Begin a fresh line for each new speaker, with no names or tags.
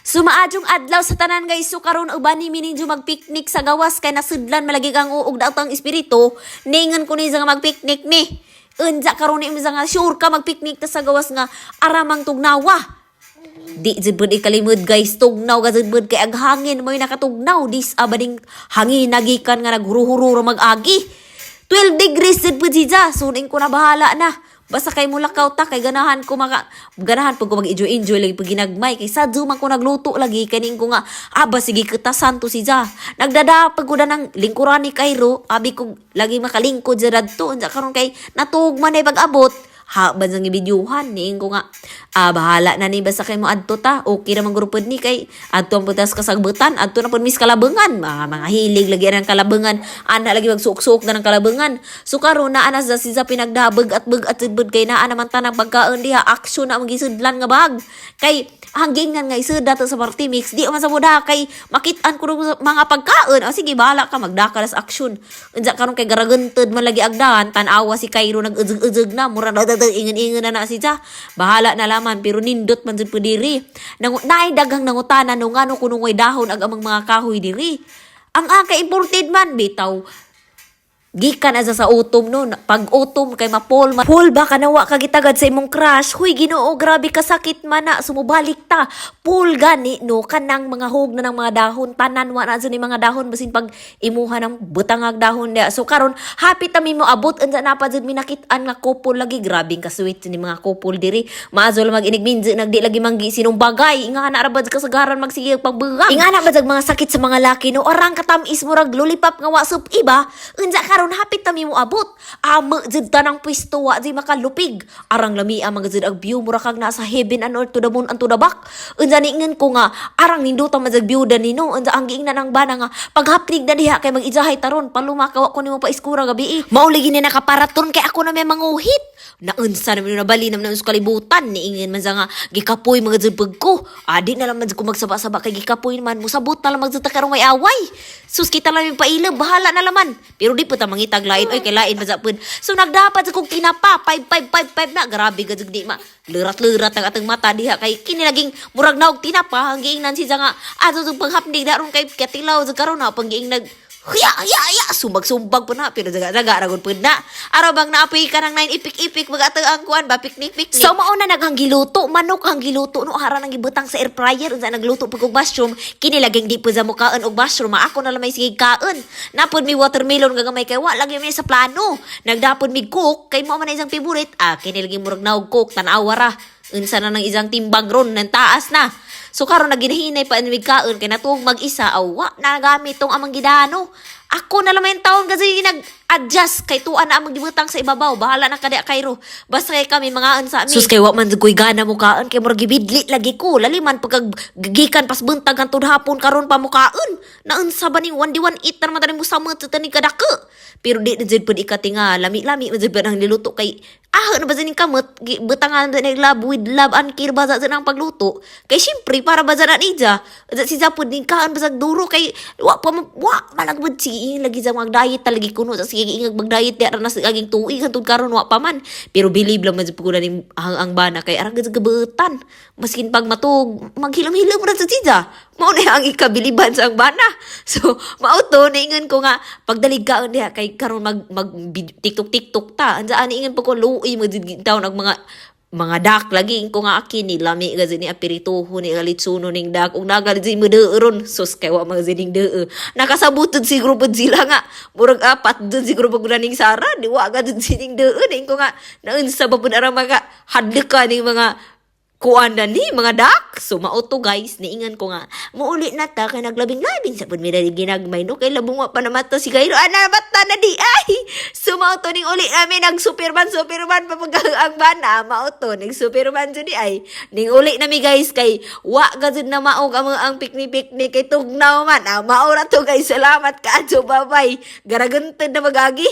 Sumaadjong adlaw sa tanan guys, so karon uban ni mininjo magpiknik sa gawas kay nasudlan malagi kang uog daw tang espiritu. Ningan ko ni nga magpiknik ni. Unja karon ni nga sure ka magpiknik ta sa gawas nga aramang tugnawa. Di jud bud ikalimod guys, tugnaw gazud bud kay ag hangin mo'y nakatugnaw dis abading hangin nagikan nga naghuruhuro mag-agi. 12 degrees jud bud siya, suning ko na bahala na. Basta kay mulakaw ta kay ganahan pag ko mag-enjoy lagi pag ginagmay kay sadyo man ko nagluto lagi kaning ko nga aba sige ketasan to si Ja. Nagdada pag kuda ng lingkuran ni Cairo, abi ko lagi makalingkod sa dadto unsa karon kay natugman ay pag-abot. Ha ba sang ibidyuhan ning ko nga bahala na ni basta kay mo adto ta okay ra man grupod ni kay adto ang putas kasagbutan adto na pud mis kalabengan mga hilig lagi ang kalabengan ana lagi magsuok-suok na ng kalabengan so karon na ana sa siya pinagdabeg at sudbud kay naa naman tanang pagkaon diha aksyon na magisudlan nga bag kay hanggingan nga isud dato sa party mix di man sa muda kay makit-an ko mga pagkaon o sige bahala ka magdakalas aksyon unsa karon kay garagented man lagi agdahan tan-awa si Cairo nag-uzug-uzug na mura ingon-ingon na si Ja. Bahala na laman pero nindot man jud po diri. Naay daghang nangutana no ngano kuno ngoy dahon ag amang mga kahoy diri. Ang aka imported man bitaw. Gikan asa sa utom no. Pag utom kay mapol ba kanawa kagitagad sa imong crush. Huy Ginoo grabe kasakit man na sumubalik ta. Pul gani no kanang mga hug na ng mga dahon tanan wa na ni mga dahon basin pag imuha ng butangag dahon dia. So karon happy ta mi mo abot unsa na pa jud minakit-an nga couple lagi grabing ka-sweet ni mga couple diri. Maazol mag-inigminji nagdi lagi manggi sinong bagay. Inga na ra bad kasagaran magsige pagbugang. Inga na bad mga sakit sa mga laki no arang katamis murag lollipop nga wasop iba. Unsa karon hapit ta mi mo abot. Amo jud tanang pwesto wa di makalupig. Arang lami ang mga jud ag view mura kag nasa heaven and earth to the moon and to the back. Unsa niingon ko nga arang ninduta man jag byuda nino unsa ang giingnan ang bana nga paghapnig na diha kay mag-ijahay taron palumakaw ko nimo pa iskura gabi. Mauli gini nakaparaton kay ako na may manguhit. Naunsa na mi nabali naman sa kalibutan niingin man nga gikapoy mga jud pagko. Adi na lang man ko magsaba-saba kay gikapoy man musabot na lang magjuta karong may away. Sus kita lang mi pailab bahala na laman. Pero di po ta mangitag lain oy kay lain mazapud. So nagdapat sa kog kinapa 5555 na grabe gajud di ma. Lerat-lerat ang atong mata diha kay kini laging murag naog tinapa hanggang nan siya nga ato sa paghapnig daron kay katilaw sa karon na panggiing nag ya sumbag-sumbag po na pero daga ragon po na araw bang naapoy ka ng 9 ipik-ipik mag-atang ang kuan ba piknik-piknik so mauna naghanggiluto manok hanggiluto no hara nang gibutang sa air fryer unsa nagluto pag og mushroom kini laging di po sa mukaan og mushroom ako na lamay sige kaon napod mi watermelon gagamay kay wa lagi mi sa plano nagdapon mi cook kay mo man isang favorite kini lagi murag naog cook tan-awa ra unsa na nang isang timbang ron nang taas na. So karon naginahinay pa ni kaon kay natuog mag-isa awa nagamit tong amang gidano. Ako na lamay taon kasi nag-adjust kay tuan na amang gibutang sa ibabaw. Bahala na kada Cairo. Basta kay kami mga an sa amin. Sus kay wa man koy gana mo kaon kay murag gibidli lagi ko. Laliman paggikan pas buntag kan tud hapon karon pa mo kaon. Naunsa ba ning 1D1 eater man tani mo samot tani kadako. Pero di na jud pud ikatinga lami-lami man jud ang niluto kay na ba ning kamot butangan na love with love and care ba sa nang pagluto kay syempre para ba sa nija si Japon ning kaan basag duro kay wa malagbud si lagi sa mag diet talagi kuno sa sige ingag mag diet di na sa aging tuig hantud karon wa pa man pero believe lang man jud pud ning ang bana kay arang gud gabutan maskin pag matug maghilam-hilam ra sa siya mao na ang ikabiliban sa ang bana so mauto niingon ko nga pagdalig kaon diha kay karon mag TikTok ta ansa ani ingon pa ko luoy mo daw nag mga dak lagi ko nga akin ni lami gazi ni apirituho ni galitsuno ning dak ug nagali mo deuron sus kay wa mga zining deu nakasabutod siguro pud sila nga murag apat dun siguro pag ning Sara di wa gad zining deu ning ko nga naunsa ba pud arang mga hadleka ning mga kuan na ni mga dak so mauto guys niingan ko nga muuli na ta kay naglabing-labing sa pud mi dali ginagmay no kay labong wa pa namata si Cairo ana bata na di ay so mauto ning uli namin nag superman papag ang bana mauto ning superman jud di ay ning uli na mi guys kay wa gazud na maog ang piknik kay tugnaw man mao ra to guys salamat kaadto bye bye garagented na magagi